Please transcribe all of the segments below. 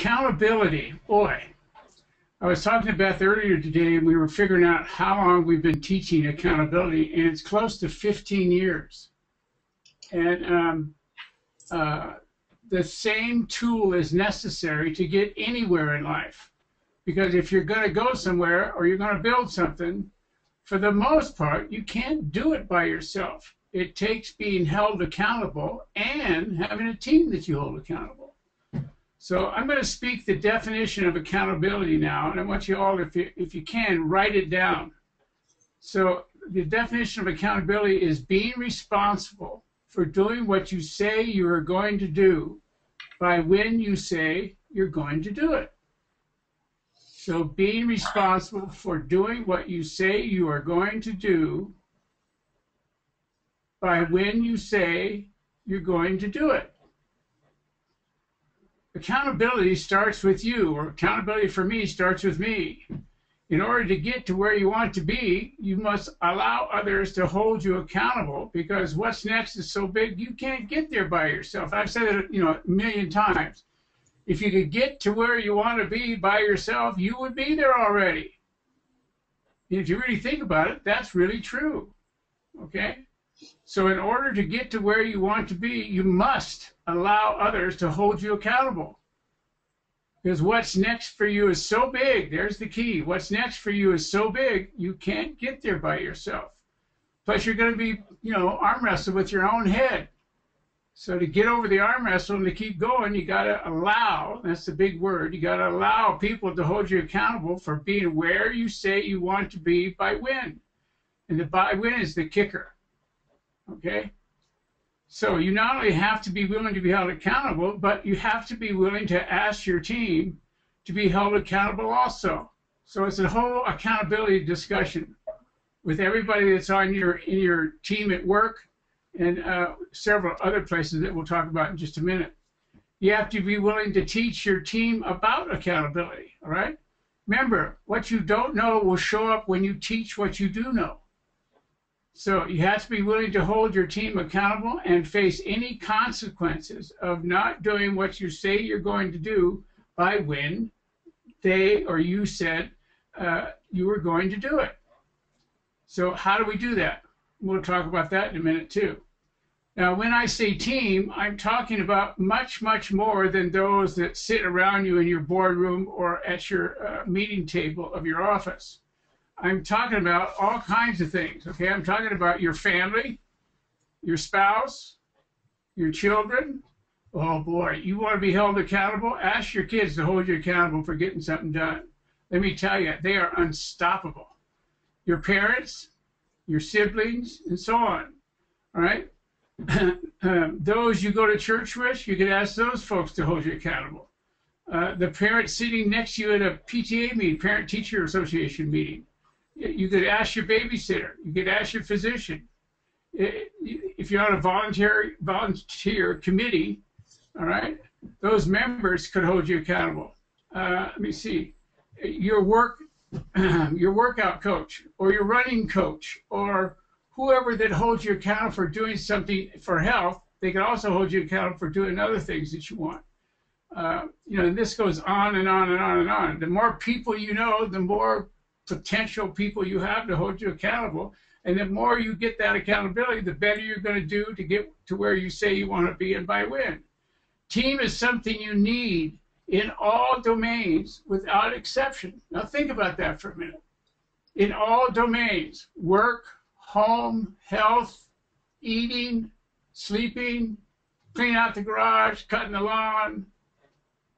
Accountability, boy. I was talking to Beth earlier today, and we were figuring out how long we've been teaching accountability, and it's close to 15 years. And the same tool is necessary to get anywhere in life. Because if you're going to go somewhere or you're going to build something, for the most part, you can't do it by yourself. It takes being held accountable and having a team that you hold accountable. So I'm going to speak the definition of accountability now, and I want you all, if you can, write it down. So the definition of accountability is being responsible for doing what you say you are going to do by when you say you're going to do it. So being responsible for doing what you say you are going to do by when you say you're going to do it. Accountability starts with you, or accountability for me starts with me. In order to get to where you want to be, you must allow others to hold you accountable, because what's next is so big you can't get there by yourself. I've said it, a million times. If you could get to where you want to be by yourself, you would be there already. And if you really think about it, that's really true. Okay? So in order to get to where you want to be, you must allow others to hold you accountable. Because what's next for you is so big. There's the key. What's next for you is so big, you can't get there by yourself. Plus, you're going to be, arm wrestle with your own head. So to get over the arm wrestle and to keep going, you got to allow, that's the big word, you got to allow people to hold you accountable for being where you say you want to be by when. And the by when is the kicker. Okay? So you not only have to be willing to be held accountable, but you have to be willing to ask your team to be held accountable also. So it's a whole accountability discussion with everybody that's in your team at work, and several other places that we'll talk about in just a minute. You have to be willing to teach your team about accountability, all right? Remember, what you don't know will show up when you teach what you do know. So you have to be willing to hold your team accountable and face any consequences of not doing what you say you're going to do by when they or you said you were going to do it. So how do we do that? We'll talk about that in a minute too. Now, when I say team, I'm talking about much, much more than those that sit around you in your boardroom or at your meeting table of your office. I'm talking about all kinds of things, okay? I'm talking about your family, your spouse, your children. Oh, boy, you want to be held accountable? Ask your kids to hold you accountable for getting something done. Let me tell you, they are unstoppable. Your parents, your siblings, and so on, all right? Those you go to church with, you could ask those folks to hold you accountable. The parent sitting next to you at a PTA meeting, Parent-Teacher Association meeting, you could ask your babysitter. You could ask your physician. If you're on a volunteer committee, all right, those members could hold you accountable. Let me see. Your workout coach, or your running coach, or whoever that holds you accountable for doing something for health, they can also hold you accountable for doing other things that you want. And this goes on and on and on and on. The more people you know, the more potential people you have to hold you accountable. And the more you get that accountability, the better you're going to do to get to where you say you want to be and by when. Team is something you need in all domains without exception. Now think about that for a minute. In all domains, work, home, health, eating, sleeping, cleaning out the garage, cutting the lawn,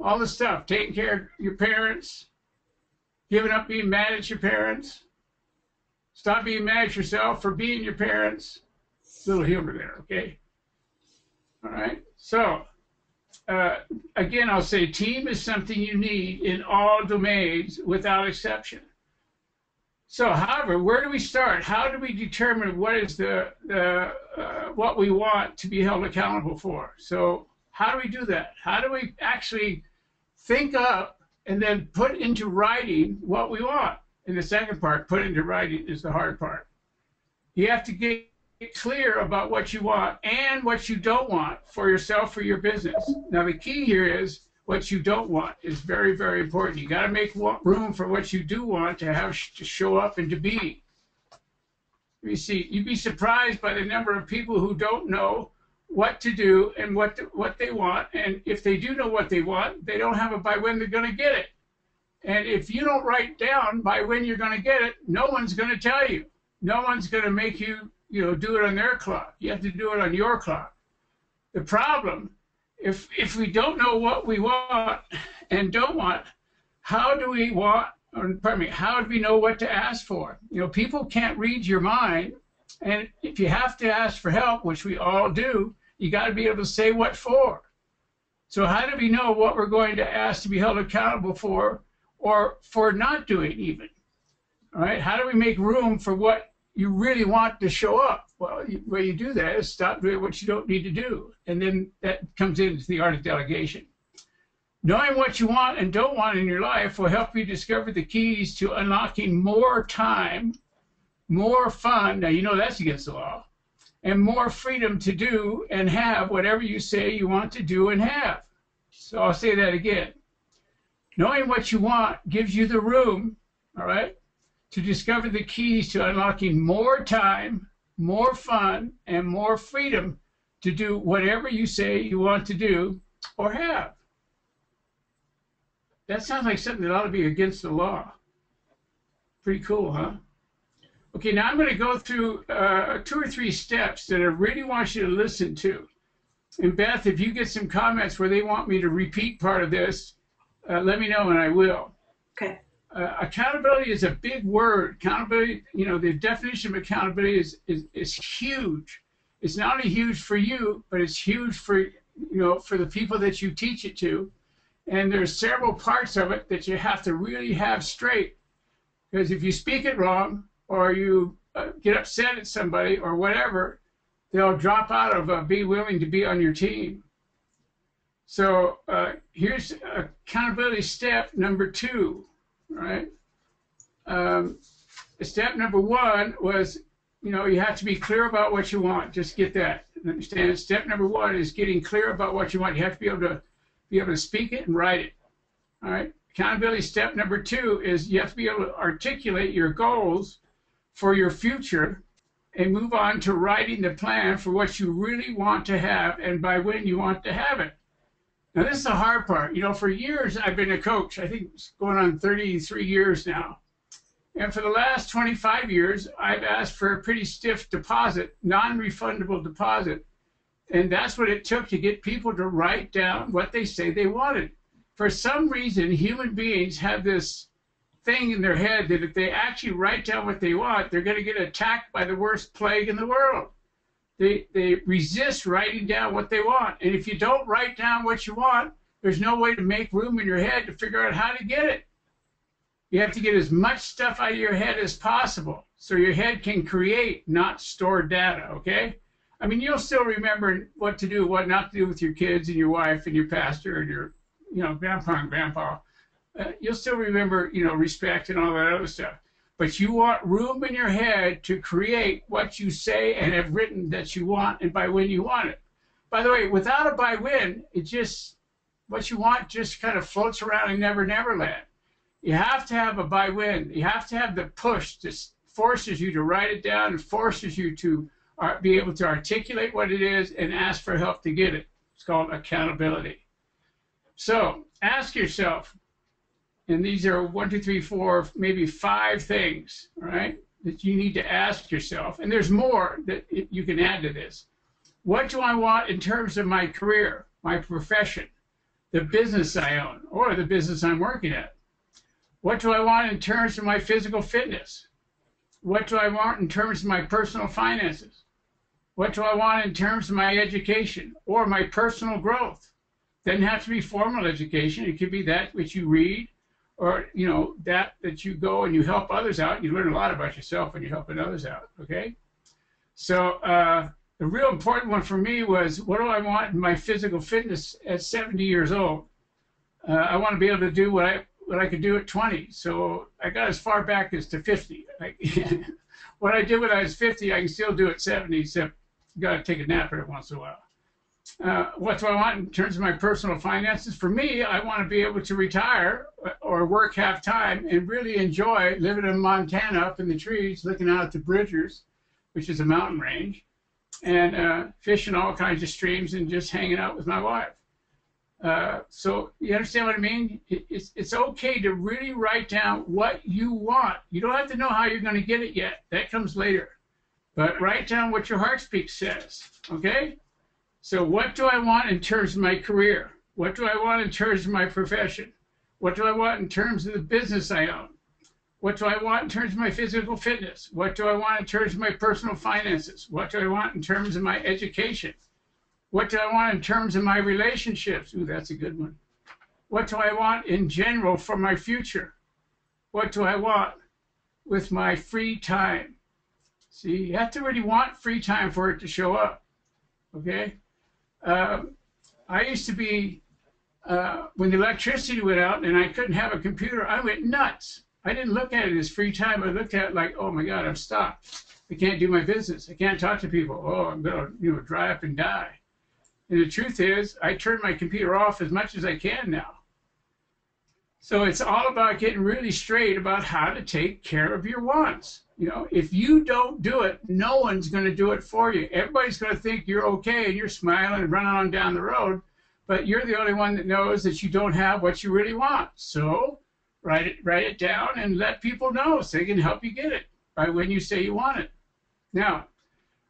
all the stuff, taking care of your parents, giving up being mad at your parents, stop being mad at yourself for being your parents. Little humor there, okay? All right, so again, I'll say team is something you need in all domains without exception. So, however, where do we start? How do we determine what is what we want to be held accountable for? So, how do we do that? How do we actually think up and then put into writing what we want? And the second part, put into writing, is the hard part. You have to get clear about what you want and what you don't want for yourself, for your business. Now, the key here is what you don't want is very, very important. You got to make room for what you do want to have to show up and to be. You see, you'd be surprised by the number of people who don't know what to do and what they want. And if they do know what they want, they don't have it by when they're going to get it. And if you don't write down by when you're going to get it, no one's going to tell you. No one's going to make you, do it on their clock. You have to do it on your clock. The problem, if we don't know what we want and don't want, how do we how do we know what to ask for? People can't read your mind, and if you have to ask for help, which we all do, you got to be able to say what for. So how do we know what we're going to ask to be held accountable for, or for not doing even? All right, how do we make room for what you really want to show up? Well, the way you do that is stop doing what you don't need to do. And then that comes into the art of delegation. Knowing what you want and don't want in your life will help you discover the keys to unlocking more time, more fun, now that's against the law, and more freedom to do and have whatever you say you want to do and have. So I'll say that again. Knowing what you want gives you the room, all right, to discover the keys to unlocking more time, more fun, and more freedom to do whatever you say you want to do or have. That sounds like something that ought to be against the law. Pretty cool, huh? Okay, now I'm going to go through 2 or 3 steps that I really want you to listen to. And Beth, if you get some comments where they want me to repeat part of this, let me know and I will. Okay. Accountability is a big word. Accountability, the definition of accountability is huge. It's not only huge for you, but it's huge for, for the people that you teach it to. And there's several parts of it that you have to really have straight. Because if you speak it wrong, or you get upset at somebody, or whatever, they'll drop out of being willing to be on your team. So here's accountability step number 2, right? Step number 1 was, you have to be clear about what you want. Just get that. Understand? Step number 1 is getting clear about what you want. You have to be able to speak it and write it. All right. Accountability step number 2 is you have to be able to articulate your goals for your future and move on to writing the plan for what you really want to have and by when you want to have it. Now, this is the hard part. For years, I've been a coach. I think it's going on 33 years now. And for the last 25 years, I've asked for a pretty stiff deposit, non-refundable deposit. And that's what it took to get people to write down what they say they wanted. For some reason, human beings have this thing in their head that if they actually write down what they want, they're going to get attacked by the worst plague in the world. They resist writing down what they want. And if you don't write down what you want, there's no way to make room in your head to figure out how to get it. You have to get as much stuff out of your head as possible so your head can create, not store data, okay? I mean, you'll still remember what to do, what not to do with your kids and your wife and your pastor and your, grandpa and grandpa. You'll still remember, respect and all that other stuff. But you want room in your head to create what you say and have written that you want and by when you want it. By the way, without a by when, what you want just kind of floats around in never land. You have to have a by when. You have to have the push that forces you to write it down and forces you to be able to articulate what it is and ask for help to get it. It's called accountability. So ask yourself, and these are 1, 2, 3, 4, maybe 5 things, all right, that you need to ask yourself. And there's more that you can add to this. What do I want in terms of my career, my profession, the business I own, or the business I'm working at? What do I want in terms of my physical fitness? What do I want in terms of my personal finances? What do I want in terms of my education or my personal growth? Doesn't have to be formal education. It could be that which you read, or that you go and you help others out. You learn a lot about yourself when you're helping others out. Okay. So the real important one for me was, what do I want in my physical fitness at 70 years old? I want to be able to do what I could do at 20. So I got as far back as to 50. What I did when I was 50, I can still do at 70, except you got to take a nap every once in a while. What do I want in terms of my personal finances? For me, I want to be able to retire or work half time and really enjoy living in Montana up in the trees, looking out at the Bridgers, which is a mountain range, and fishing all kinds of streams and just hanging out with my wife. So you understand what I mean? It's okay to really write down what you want. You don't have to know how you're going to get it yet. That comes later. But write down what your heart speak says, okay? So what do I want in terms of my career? What do I want in terms of my profession? What do I want in terms of the business I own? What do I want in terms of my physical fitness? What do I want in terms of my personal finances? What do I want in terms of my education? What do I want in terms of my relationships? Ooh, that's a good one. What do I want in general for my future? What do I want with my free time? See, you have to really want free time for it to show up, okay? I used to be, when the electricity went out and I couldn't have a computer, I went nuts. I didn't look at it as free time. I looked at it like, oh my God, I'm stopped. I can't do my business. I can't talk to people. Oh, I'm going to dry up and die. And the truth is, I turn my computer off as much as I can now. So it's all about getting really straight about how to take care of your wants. You know, if you don't do it, no one's going to do it for you. Everybody's going to think you're okay and you're smiling and running on down the road, but you're the only one that knows that you don't have what you really want. So write it down and let people know so they can help you get it by when you say you want it. Now,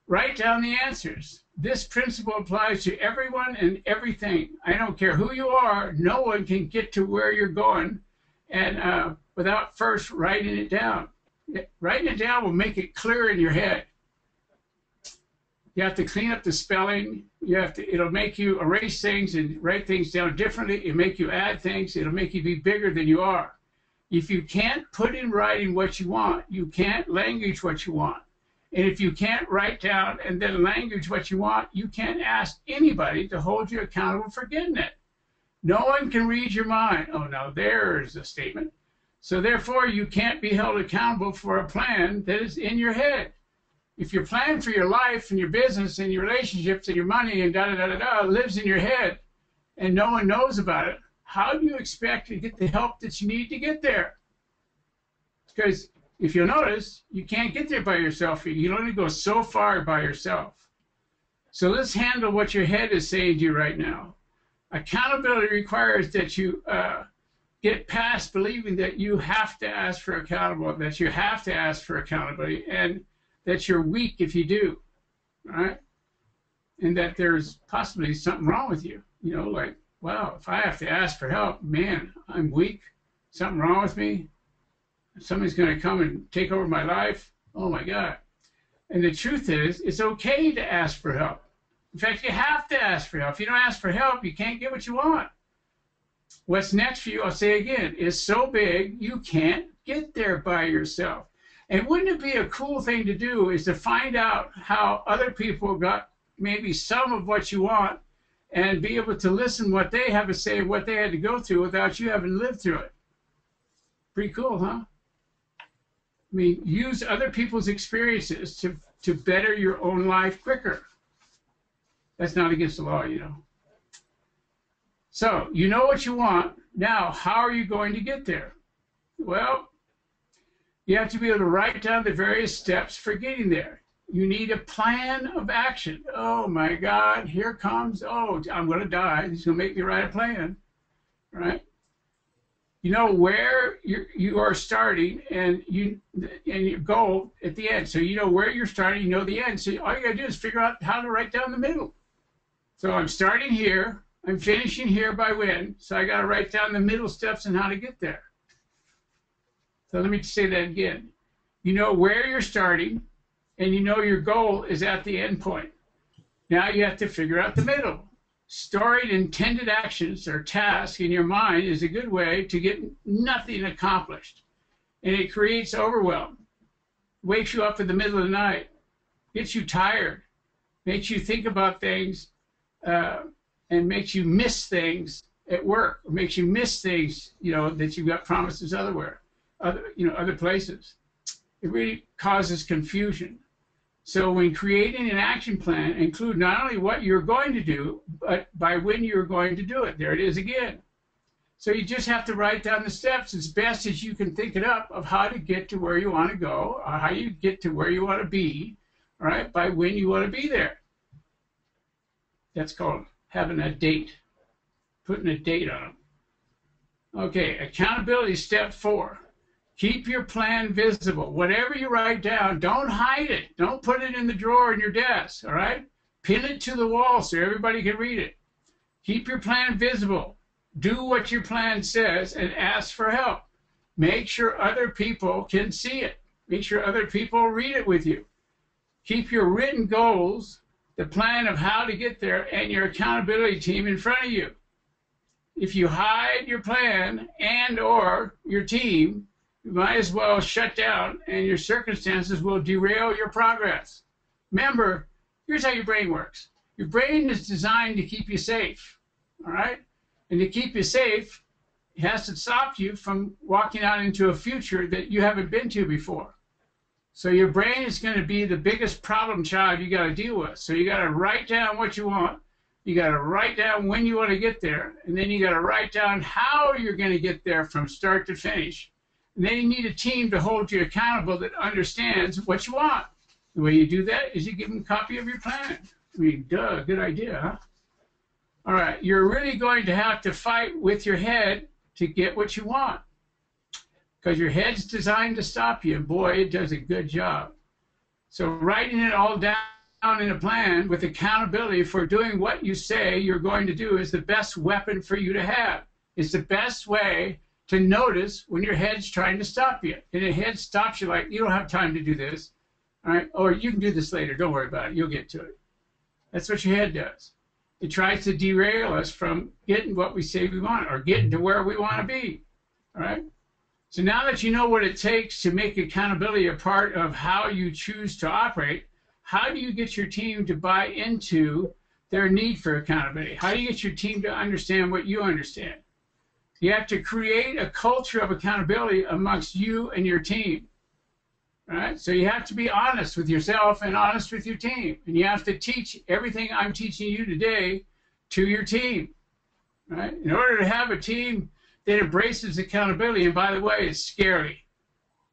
write down the answers. This principle applies to everyone and everything. I don't care who you are, no one can get to where you're going and without first writing it down. Writing it down will make it clear in your head. You have to clean up the spelling. It'll make you erase things and write things down differently. It'll make you add things. It'll make you be bigger than you are. If you can't put in writing what you want, you can't language what you want. And if you can't write down and then language what you want, you can't ask anybody to hold you accountable for getting it. No one can read your mind. Oh, now there's a statement. So therefore, you can't be held accountable for a plan that is in your head. If your plan for your life and your business and your relationships and your money and da-da-da-da-da lives in your head and no one knows about it, how do you expect to get the help that you need to get there? Because if you'll notice, you can't get there by yourself. You can only go so far by yourself. So let's handle what your head is saying to you right now. Accountability requires that you get past believing that you have to ask for accountability, that you have to ask for accountability, and that you're weak if you do, right? And that there's possibly something wrong with you. You know, like, wow, if I have to ask for help, man, I'm weak. Something wrong with me. Somebody's going to come and take over my life. Oh, my God. And the truth is, it's okay to ask for help. In fact, you have to ask for help. If you don't ask for help, you can't get what you want. What's next for you, I'll say again, is so big you can't get there by yourself. And wouldn't it be a cool thing to do is to find out how other people got maybe some of what you want and be able to listen what they have to say, what they had to go through without you having lived through it. Pretty cool, huh? I mean, use other people's experiences to better your own life quicker. That's not against the law, you know. So, you know what you want. Now, how are you going to get there? Well, you have to be able to write down the various steps for getting there. You need a plan of action. Oh, my God, here comes, oh, I'm going to die. He's going to make me write a plan, right? You know where you are starting and your goal at the end. So you know where you're starting, you know the end. So all you got to do is figure out how to write down the middle. So I'm starting here. I'm finishing here by when. So I got to write down the middle steps and how to get there. So let me say that again. You know where you're starting, and you know your goal is at the end point. Now you have to figure out the middle. Storing intended actions or tasks in your mind is a good way to get nothing accomplished. And it creates overwhelm. Wakes you up in the middle of the night. Gets you tired. Makes you think about things and makes you miss things at work. Or makes you miss things, you know, that you've got promises other places. It really causes confusion. So when creating an action plan, include not only what you're going to do, but by when you're going to do it. There it is again. So you just have to write down the steps as best as you can think it up of how to get to where you want to go, or how you get to where you want to be, all right, by when you want to be there. That's called having a date, putting a date on them. Okay, accountability step 4. Keep your plan visible. Whatever you write down, don't hide it. Don't put it in the drawer in your desk, all right? Pin it to the wall so everybody can read it. Keep your plan visible. Do what your plan says and ask for help. Make sure other people can see it. Make sure other people read it with you. Keep your written goals, the plan of how to get there, and your accountability team in front of you. If you hide your plan and or your team, you might as well shut down, and your circumstances will derail your progress. Remember, here's how your brain works. Your brain is designed to keep you safe, all right? And to keep you safe, it has to stop you from walking out into a future that you haven't been to before. So your brain is going to be the biggest problem child you got to deal with. So you got to write down what you want. You got to write down when you want to get there. And then you got to write down how you're going to get there from start to finish. And then you need a team to hold you accountable that understands what you want. The way you do that is you give them a copy of your plan. I mean, duh, good idea, huh? All right, you're really going to have to fight with your head to get what you want, because your head's designed to stop you, and boy, it does a good job. So writing it all down in a plan with accountability for doing what you say you're going to do is the best weapon for you to have. It's the best way to notice when your head's trying to stop you. And the head stops you like, you don't have time to do this, all right? Or you can do this later, don't worry about it, you'll get to it. That's what your head does. It tries to derail us from getting what we say we want or getting to where we want to be, all right? So now that you know what it takes to make accountability a part of how you choose to operate, how do you get your team to buy into their need for accountability? How do you get your team to understand what you understand? You have to create a culture of accountability amongst you and your team, right? So you have to be honest with yourself and honest with your team. And you have to teach everything I'm teaching you today to your team, right? In order to have a team that embraces accountability, and by the way, it's scary.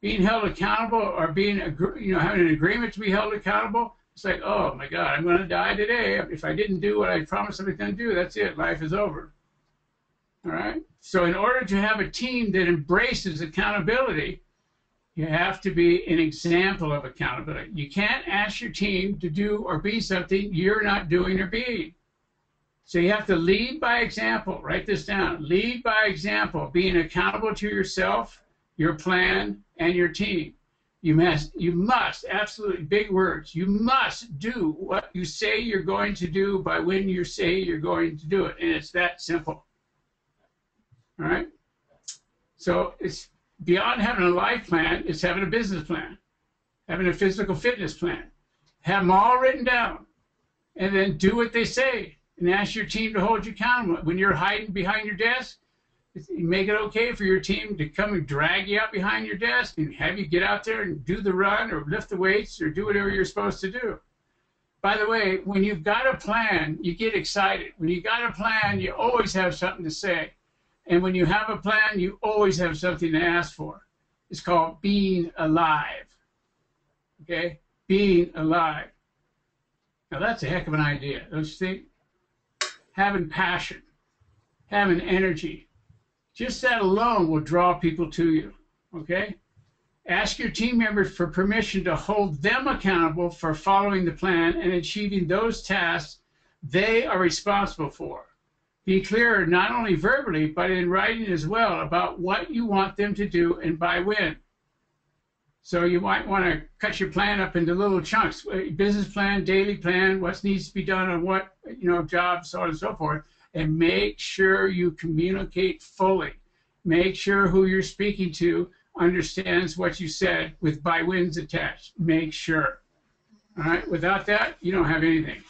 Being held accountable or being, having an agreement to be held accountable, it's like, oh my God, I'm going to die today. If I didn't do what I promised I was going to do, that's it. Life is over. All right? So in order to have a team that embraces accountability, you have to be an example of accountability. You can't ask your team to do or be something you're not doing or being. So you have to lead by example. Write this down. Lead by example, being accountable to yourself, your plan, and your team. You must, absolutely big words, you must do what you say you're going to do by when you say you're going to do it. And it's that simple. All right? So it's beyond having a life plan, it's having a business plan, having a physical fitness plan. Have them all written down, and then do what they say, and ask your team to hold you accountable. When you're hiding behind your desk, make it okay for your team to come and drag you out behind your desk and have you get out there and do the run or lift the weights or do whatever you're supposed to do. By the way, when you've got a plan, you get excited. When you got a plan, you always have something to say. And when you have a plan, you always have something to ask for. It's called being alive. Okay? Being alive. Now that's a heck of an idea, don't you think? Having passion, having energy. Just that alone will draw people to you. Okay? Ask your team members for permission to hold them accountable for following the plan and achieving those tasks they are responsible for. Be clear not only verbally, but in writing as well about what you want them to do and by when. So you might want to cut your plan up into little chunks. Business plan, daily plan, what needs to be done on what, jobs, so on and so forth. And make sure you communicate fully. Make sure who you're speaking to understands what you said with by whens attached. Make sure. All right? Without that, you don't have anything.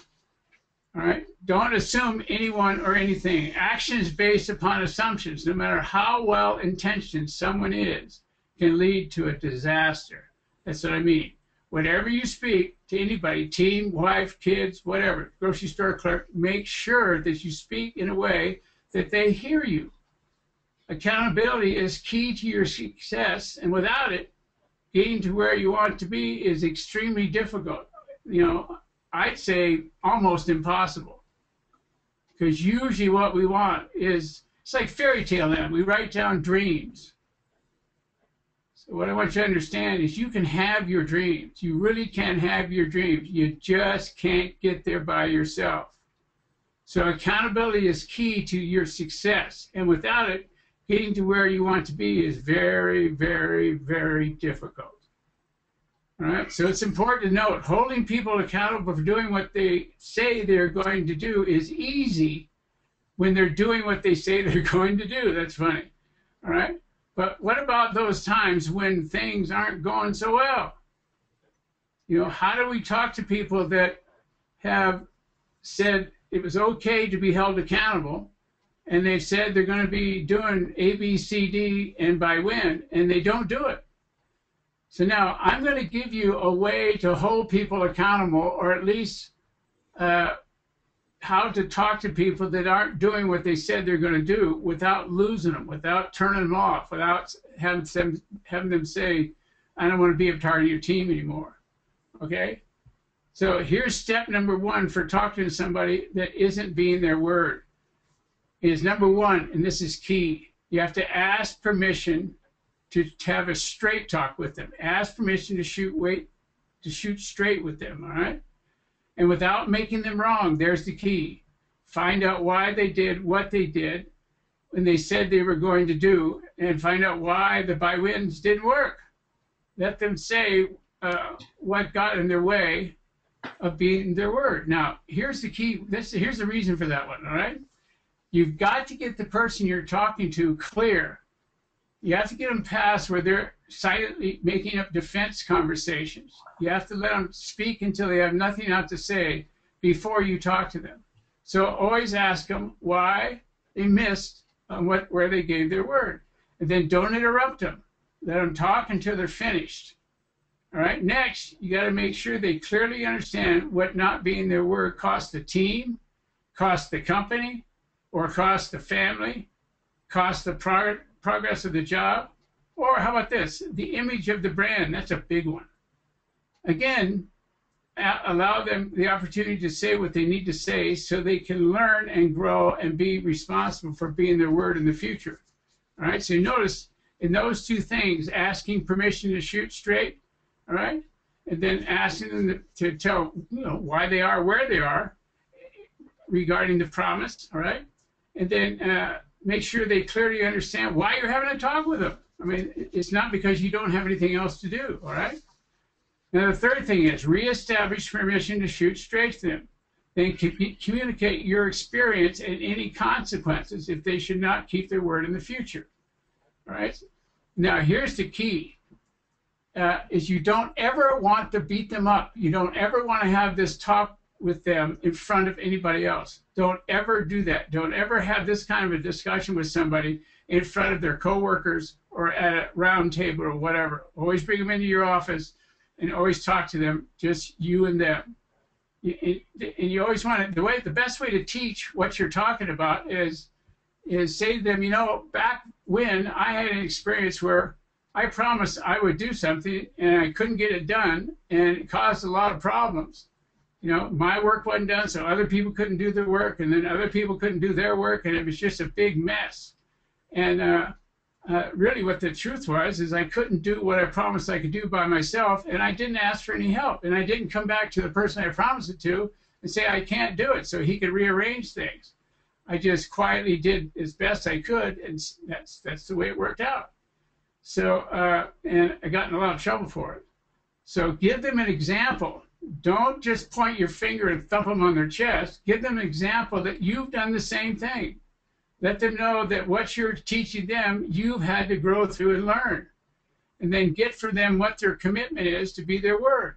All right? Don't assume anyone or anything. Actions based upon assumptions, no matter how well-intentioned someone is, can lead to a disaster. That's what I mean. whatever you speak to anybody, team, wife, kids, whatever, grocery store clerk, make sure that you speak in a way that they hear you. Accountability is key to your success, and without it, getting to where you want to be is extremely difficult. You know, I'd say almost impossible. Because usually what we want is, it's like fairy tale land. We write down dreams. So what I want you to understand is you can have your dreams. You really can have your dreams. You just can't get there by yourself. So accountability is key to your success. And without it, getting to where you want to be is very, very, very difficult. All right? So it's important to note, holding people accountable for doing what they say they're going to do is easy when they're doing what they say they're going to do. That's funny. All right? But what about those times when things aren't going so well? You know, how do we talk to people that have said it was okay to be held accountable, and they've said they're going to be doing A, B, C, D, and by when, and they don't do it? So now I'm going to give you a way to hold people accountable, or at least how to talk to people that aren't doing what they said they're going to do without losing them, without turning them off, without having them say, I don't want to be a part of your team anymore. Okay? So here's step number one for talking to somebody that isn't being their word. Is number one, and this is key, you have to ask permission to have a straight talk with them. Ask permission to shoot straight with them, all right? And without making them wrong, there's the key. Find out why they did what they did when they said they were going to do, and find out why the by-wins didn't work. Let them say what got in their way of being their word. Now, here's the key. Here's the reason for that one, all right? You've got to get the person you're talking to clear. You have to get them past where they're silently making up defense conversations. You have to let them speak until they have nothing else to say before you talk to them. So always ask them why they missed on where they gave their word. And then don't interrupt them. Let them talk until they're finished. All right, next, you got to make sure they clearly understand what not being their word cost the team, cost the company, or cost the family, cost the progress of the job, or how about this, the image of the brand. That's a big one. Again, allow them the opportunity to say what they need to say so they can learn and grow and be responsible for being their word in the future. All right, so you notice in those two things, asking permission to shoot straight, all right, and then asking them to tell, you know, why they are where they are regarding the promise, all right, and then make sure they clearly understand why you're having a talk with them. I mean, it's not because you don't have anything else to do, all right? Now, the third thing is reestablish permission to shoot straight to them. Then communicate your experience and any consequences if they should not keep their word in the future, all right? Now, here's the key, is you don't ever want to beat them up. You don't ever want to have this talk with them in front of anybody else. Don't ever do that. Don't ever have this kind of a discussion with somebody in front of their coworkers or at a round table or whatever. Always bring them into your office and always talk to them, just you and them. And you always want to, the best way to teach what you're talking about is say to them, you know, back when I had an experience where I promised I would do something and I couldn't get it done, and it caused a lot of problems. You know, my work wasn't done, so other people couldn't do their work, and then other people couldn't do their work, and it was just a big mess. And really what the truth was is I couldn't do what I promised I could do by myself, and I didn't ask for any help, and I didn't come back to the person I promised it to and say I can't do it so he could rearrange things. I just quietly did as best I could, and that's the way it worked out. So, and I got in a lot of trouble for it. So give them an example. Don't just point your finger and thump them on their chest. Give them an example that you've done the same thing. Let them know that what you're teaching them, you've had to grow through and learn. And then get for them what their commitment is to be their word.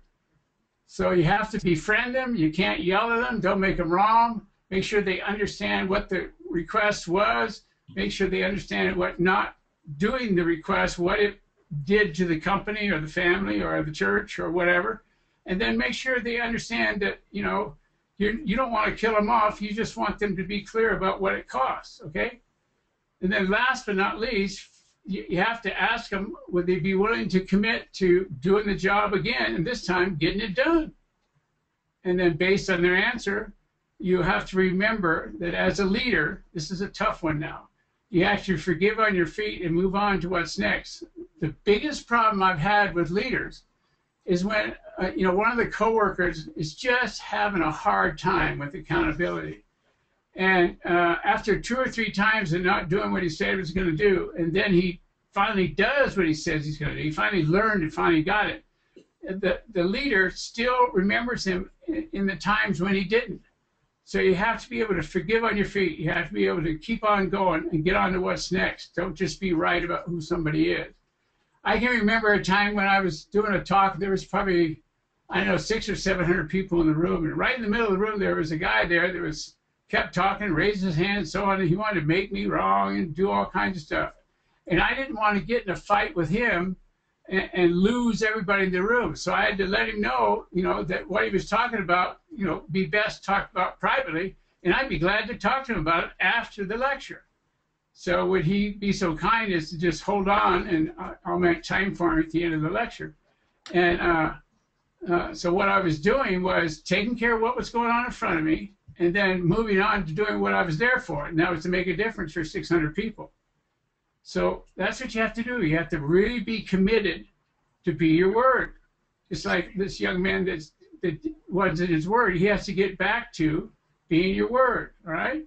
So you have to befriend them. You can't yell at them. Don't make them wrong. Make sure they understand what the request was. Make sure they understand what not doing the request, what it did to the company or the family or the church or whatever. And then make sure they understand that, you know, you don't want to kill them off. You just want them to be clear about what it costs, okay? And then last but not least, you have to ask them, would they be willing to commit to doing the job again, and this time getting it done? And then based on their answer, you have to remember that as a leader, this is a tough one now. You have to forgive on your feet and move on to what's next. The biggest problem I've had with leaders is when, you know, one of the coworkers is just having a hard time with accountability. And after 2 or 3 times of not doing what he said he was going to do, and then he finally does what he says he's going to do, he finally learned and finally got it, the leader still remembers him in the times when he didn't. So you have to be able to forgive on your feet. You have to be able to keep on going and get on to what's next. Don't just be right about who somebody is. I can remember a time when I was doing a talk, there was probably, I don't know, 600 or 700 people in the room. And right in the middle of the room, there was a guy there that was kept talking, raised his hand, and so on. And he wanted to make me wrong and do all kinds of stuff. And I didn't want to get in a fight with him and lose everybody in the room. So I had to let him know, you know, that what he was talking about, you know, be best talked about privately. And I'd be glad to talk to him about it after the lecture. So would he be so kind as to just hold on, and I'll make time for him at the end of the lecture. And so what I was doing was taking care of what was going on in front of me, and then moving on to doing what I was there for, and that was to make a difference for 600 people. So that's what you have to do. You have to really be committed to be your word. Just like this young man that wasn't his word, he has to get back to being your word, all right?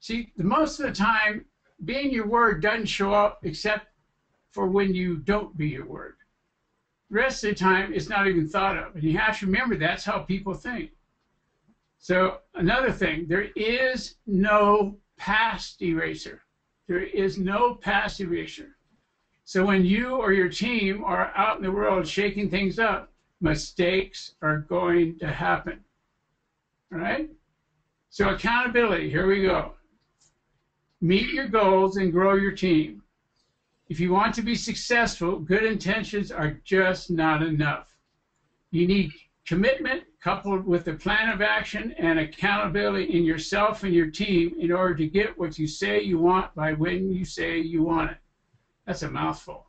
See, most of the time, being your word doesn't show up except for when you don't be your word. The rest of the time, it's not even thought of. And you have to remember that's how people think. So another thing, there is no past eraser. There is no past eraser. So when you or your team are out in the world shaking things up, mistakes are going to happen. All right? So accountability, here we go. Meet your goals and grow your team. If you want to be successful, good intentions are just not enough. You need commitment coupled with a plan of action and accountability in yourself and your team in order to get what you say you want by when you say you want it. That's a mouthful.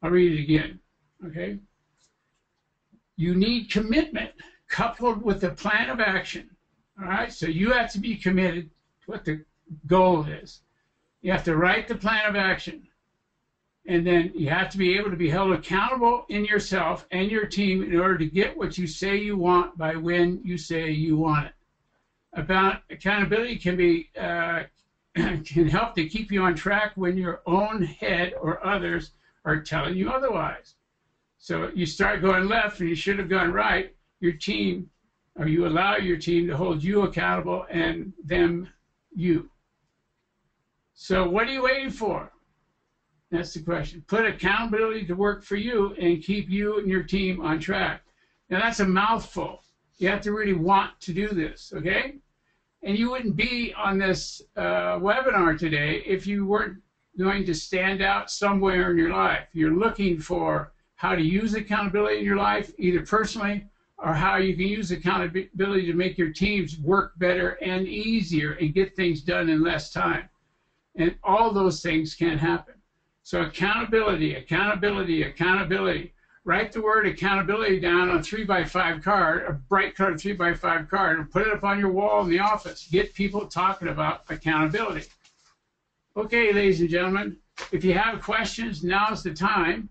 I'll read it again, okay? You need commitment coupled with a plan of action, all right? So you have to be committed to what the goal is. You have to write the plan of action. And then you have to be able to be held accountable in yourself and your team in order to get what you say you want by when you say you want it. About accountability can be can help to keep you on track when your own head or others are telling you otherwise. So you start going left and you should have gone right. Your team, or you allow your team to hold you accountable and them you. So what are you waiting for? That's the question. Put accountability to work for you and keep you and your team on track. Now that's a mouthful. You have to really want to do this, okay? And you wouldn't be on this webinar today if you weren't going to stand out somewhere in your life. You're looking for how to use accountability in your life, either personally or how you can use accountability to make your teams work better and easier and get things done in less time. And all those things can happen. So accountability, accountability, accountability. Write the word accountability down on a 3x5 card, a bright colored 3x5 card, and put it up on your wall in the office. Get people talking about accountability. Okay, ladies and gentlemen, if you have questions, now's the time.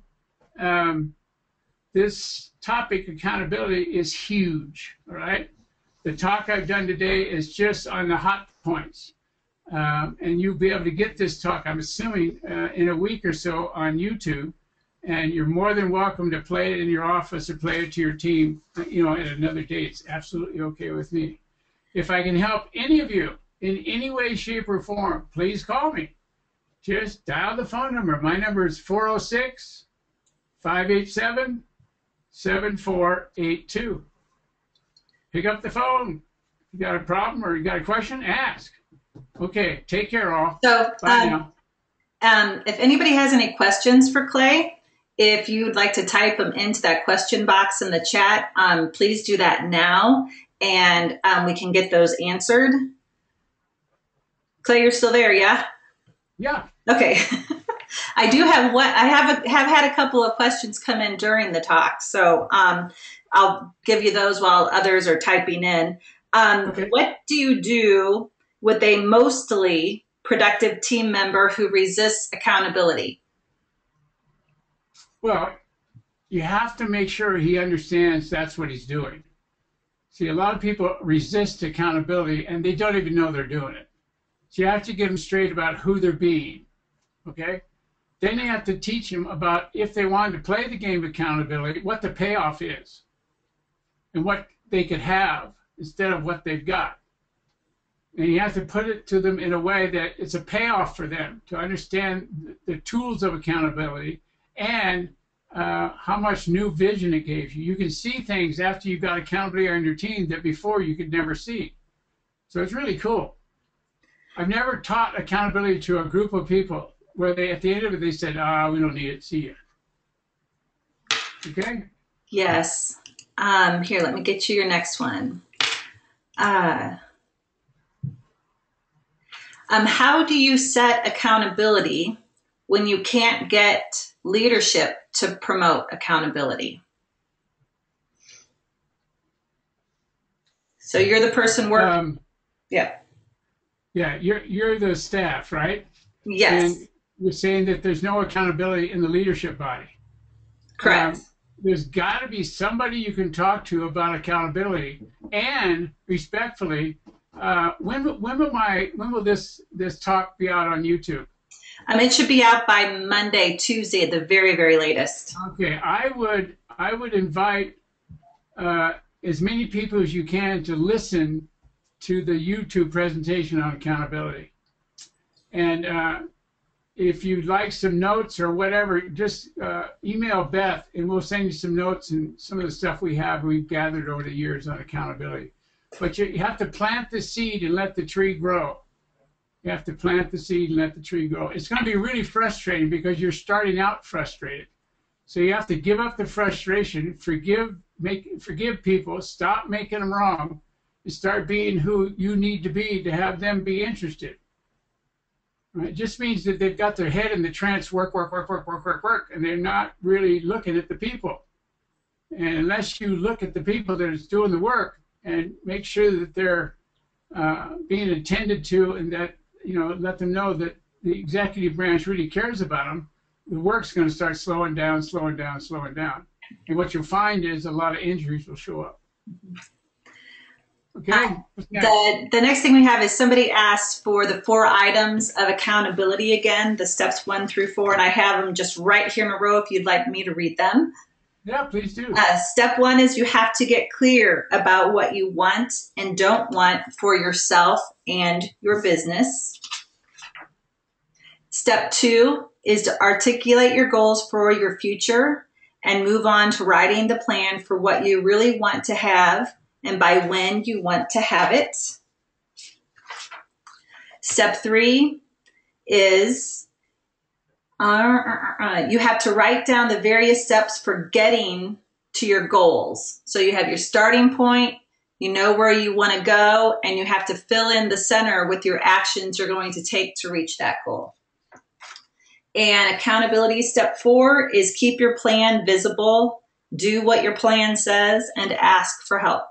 This topic, accountability, is huge, all right? The talk I've done today is just on the hot points. And you'll be able to get this talk, I'm assuming, in a week or so on YouTube. And you're more than welcome to play it in your office or play it to your team, you know, at another date. It's absolutely okay with me. If I can help any of you in any way, shape, or form, please call me. Just dial the phone number. My number is 406-587-7482. Pick up the phone. If you got a problem or you got a question, ask. Okay, take care all. So, if anybody has any questions for Clay, If you'd like to type them into that question box in the chat, please do that now, and we can get those answered. Clay, you're still there, yeah? Yeah. Okay. I do have what I have had a couple of questions come in during the talk, so I'll give you those while others are typing in. Okay. What do you do with a mostly productive team member who resists accountability? Well, you have to make sure he understands that's what he's doing. See, a lot of people resist accountability and they don't even know they're doing it. So you have to get them straight about who they're being, okay? Then you have to teach them about, if they wanted to play the game of accountability, what the payoff is and what they could have instead of what they've got. And you have to put it to them in a way that it's a payoff for them to understand the tools of accountability and how much new vision it gave you. You can see things after you've got accountability on your team that before you could never see. So it's really cool. I've never taught accountability to a group of people where they, at the end of it, they said, we don't need it, see ya. Okay? Yes. Here, let me get you your next one. How do you set accountability when you can't get leadership to promote accountability? So you're the person working. Yeah. Yeah, you're the staff, right? Yes. And you're saying that there's no accountability in the leadership body. Correct. There's got to be somebody you can talk to about accountability, and respectfully, when will this talk be out on YouTube? It should be out by Monday, Tuesday at the very, very latest. Okay, I would invite as many people as you can to listen to the YouTube presentation on accountability. And if you'd like some notes or whatever, just email Beth and we'll send you some notes and some of the stuff we've gathered over the years on accountability. But you have to plant the seed and let the tree grow. You have to plant the seed and let the tree grow. It's going to be really frustrating because you're starting out frustrated. So you have to give up the frustration, forgive people, stop making them wrong, and start being who you need to be to have them be interested. It just means that they've got their head in the trance, work, and they're not really looking at the people. And unless you look at the people that is doing the work and make sure that they're being attended to, and that, let them know that the executive branch really cares about them, the work's going to start slowing down. And what you'll find is a lot of injuries will show up. Okay. The next thing we have is somebody asked for the 4 items of accountability again, the steps 1 through 4, and I have them just right here in a row if you'd like me to read them. Yeah, please do. Step 1 is you have to get clear about what you want and don't want for yourself and your business. Step 2 is to articulate your goals for your future and move on to writing the plan for what you really want to have and by when you want to have it. Step 3 is you have to write down the various steps for getting to your goals. So you have your starting point, you know where you want to go, and you have to fill in the center with your actions you're going to take to reach that goal. And accountability step 4 is keep your plan visible, do what your plan says, and ask for help.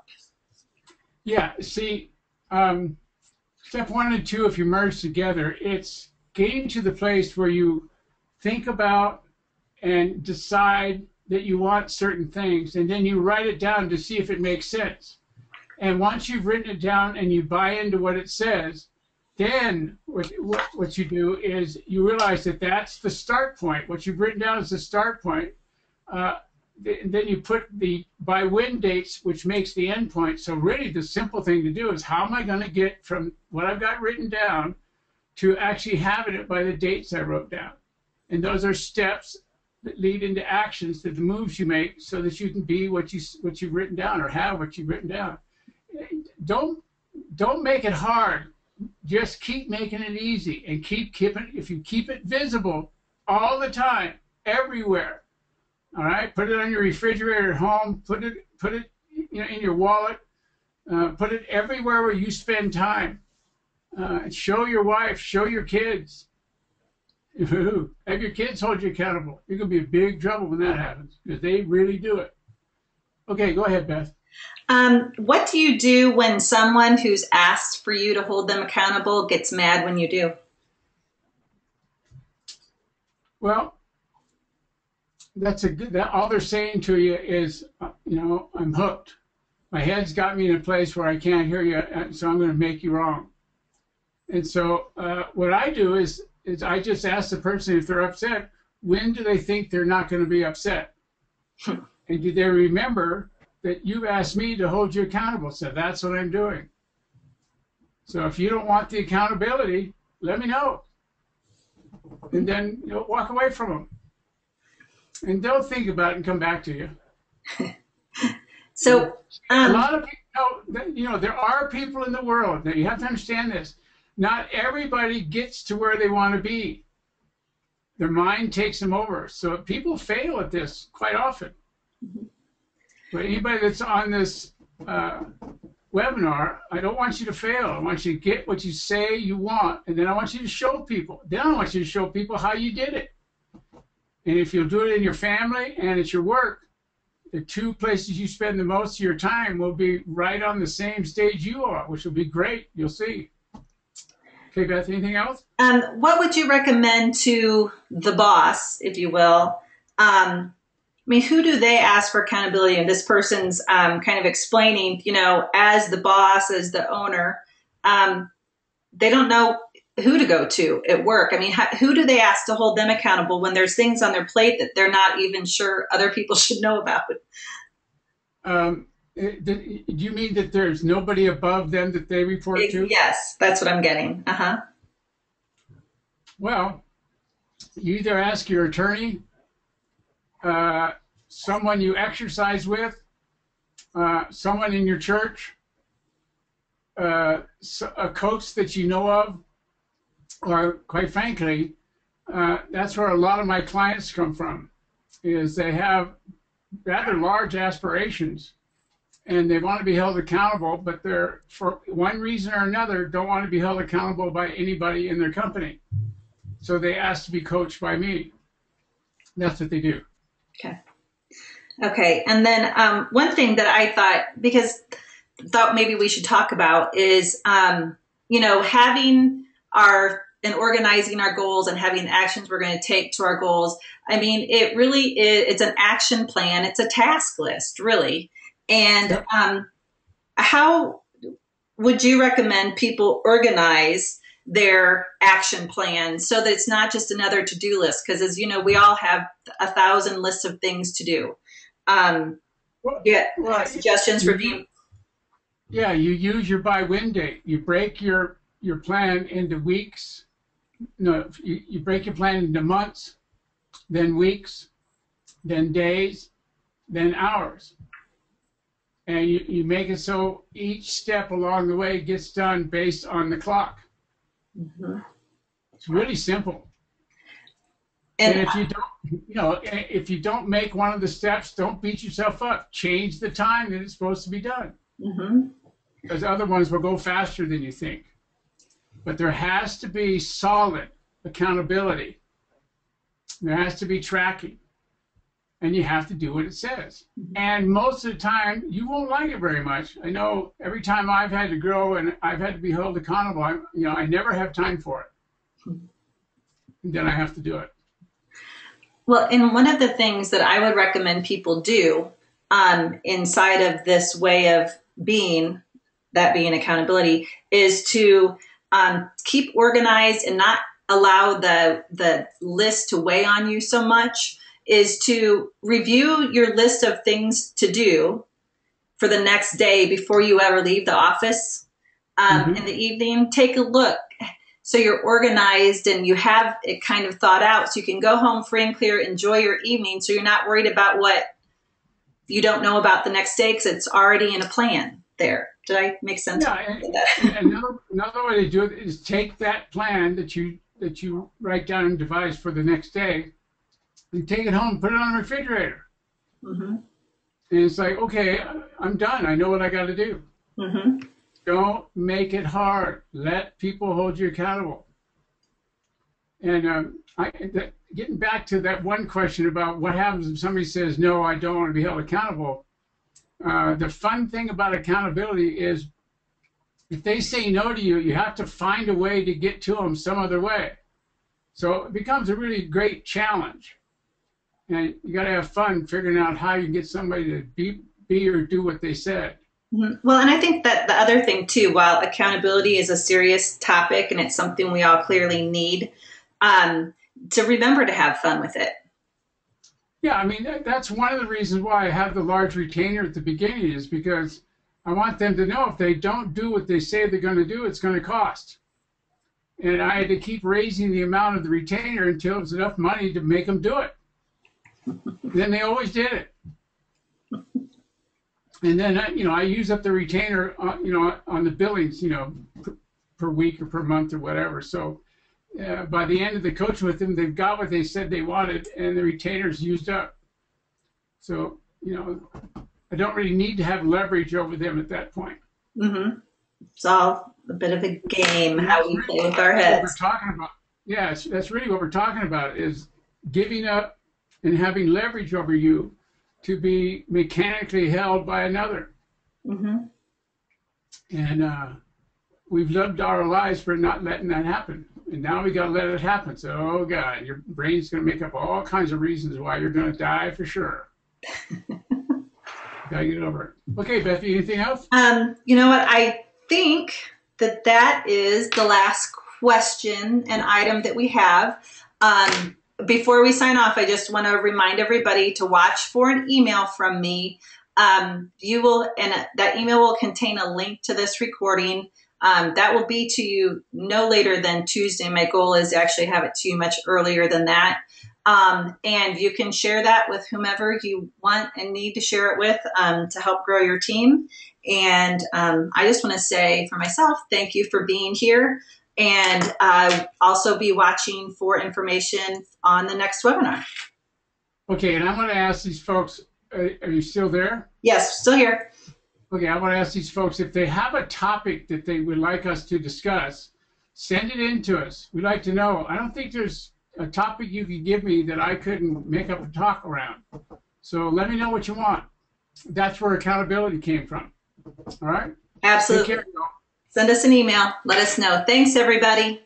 Yeah, see, step 1 and 2, if you merge together, it's getting to the place where you think about and decide that you want certain things, and then you write it down to see if it makes sense. And once you've written it down and you buy into what it says, then what you do is you realize that that's the start point. What you've written down is the start point. Then you put the by when dates, which makes the end point. So really the simple thing to do is, how am I going to get from what I've got written down to actually having it by the dates I wrote down? And those are steps that lead into actions, to the moves you make, so that you can be what you've written down, or have what you've written down. Don't make it hard. Just keep making it easy, and keep it. If you keep it visible all the time, everywhere, All right, put it on your refrigerator at home. Put it in your wallet. Put it everywhere where you spend time. Show your wife. Show your kids. Have your kids hold you accountable. You're going to be in big trouble when that happens because they really do it. Okay, go ahead, Beth. What do you do when someone who's asked for you to hold them accountable gets mad when you do? Well, that's a good. All they're saying to you is, I'm hooked. My head's got me in a place where I can't hear you, so I'm going to make you wrong. And so what I do is I just ask the person if they're upset, when do they think they're not going to be upset? And do they remember that you've asked me to hold you accountable? So that's what I'm doing. So if you don't want the accountability, let me know. And then walk away from them. And don't think about it and come back to you. So a lot of people, there are people in the world that you have to understand this. Not everybody gets to where they want to be. Their mind takes them over. So people fail at this quite often. But anybody that's on this webinar, I don't want you to fail. I want you to get what you say you want, and then I want you to show people. Then I want you to show people how you did it. And if you'll do it in your family and at your work, the two places you spend the most of your time will be right on the same stage you are, which will be great. You'll see. Okay, Beth, anything else? What would you recommend to the boss, if you will? Who do they ask for accountability? And this person's kind of explaining, as the boss, as the owner, they don't know who to go to at work. Who do they ask to hold them accountable when there's things on their plate that they're not even sure other people should know about? Do you mean that there's nobody above them that they report to? Yes, that's what I'm getting. Well, you either ask your attorney, someone you exercise with, someone in your church, a coach that you know of, or quite frankly, that's where a lot of my clients come from, is they have rather large aspirations and they want to be held accountable, but they're, for one reason or another, don't want to be held accountable by anybody in their company. So they ask to be coached by me. That's what they do. Okay. And then one thing that I thought maybe we should talk about is, having and organizing our goals and having the actions we're going to take to our goals. It really is, it's an action plan. It's a task list, really. And how would you recommend people organize their action plan so that it's not just another to-do list? Because as you know, we all have 1,000 lists of things to do. Suggestions for being. Yeah, you use your by-when date. You break your plan into weeks. No, you break your plan into months, then weeks, then days, then hours. And you make it so each step along the way gets done based on the clock. Mm-hmm. It's really simple. And if you don't, if you don't make one of the steps, don't beat yourself up. Change the time that it's supposed to be done. Mm-hmm. Because other ones will go faster than you think. But there has to be solid accountability. There has to be tracking. And you have to do what it says. Mm-hmm. And most of the time, you won't like it very much. I know every time I've had to grow and I've had to be held accountable, I never have time for it. Mm-hmm. And then I have to do it. Well, and one of the things that I would recommend people do inside of this way of being, that being accountability, is to keep organized and not allow the list to weigh on you so much, is to review your list of things to do for the next day before you ever leave the office in the evening. Take a look so you're organized and you have it kind of thought out so you can go home free and clear, enjoy your evening, so you're not worried about what you don't know about the next day because it's already in a plan there. Did I make sense? Yeah, and another way to do it is take that plan that you write down and devise for the next day and take it home and put it on the refrigerator. Mm-hmm. And it's like, okay, I'm done. I know what I got to do. Mm-hmm. Don't make it hard. Let people hold you accountable. And getting back to that one question about what happens if somebody says, no, I don't want to be held accountable. The fun thing about accountability is if they say no to you, you have to find a way to get to them some other way. So it becomes a really great challenge. And you got to have fun figuring out how you can get somebody to be or do what they said. Mm-hmm. Well, and I think that the other thing too, while accountability is a serious topic and it's something we all clearly need, to remember to have fun with it. Yeah, I mean, that's one of the reasons why I have the large retainer at the beginning is because I want them to know if they don't do what they say they're going to do, it's going to cost. And I had to keep raising the amount of the retainer until it was enough money to make them do it. Then they always did it. And then, I use up the retainer, on the billings, per week or per month or whatever. So by the end of the coaching with them, they've got what they said they wanted, and the retainer's used up. So, I don't really need to have leverage over them at that point. Mm-hmm. It's all a bit of a game, And how we really play with our heads. What we're talking about. Yeah, that's really what we're talking about is giving up and having leverage over you to be mechanically held by another. Mm-hmm. And we've lived our lives for not letting that happen. And now we got to let it happen. So, oh, God, your brain's going to make up all kinds of reasons why you're going to die for sure. Got to get over it. Okay, Beth, anything else? You know what? I think that is the last question and item that we have. Before we sign off, I just want to remind everybody to watch for an email from me. That email will contain a link to this recording. That will be to you no later than Tuesday. My goal is to actually have it to you much earlier than that. And you can share that with whomever you want and need to share it with to help grow your team. And I just want to say for myself, thank you for being here. And also be watching for information on the next webinar. Okay, and I want to ask these folks, are you still there? Yes, still here. Okay, I want to ask these folks if they have a topic that they would like us to discuss, send it in to us. We'd like to know. I don't think there's a topic you could give me that I couldn't make up a talk around. So let me know what you want. That's where accountability came from. All right? Absolutely. Take care, y'all. Send us an email. Let us know. Thanks, everybody.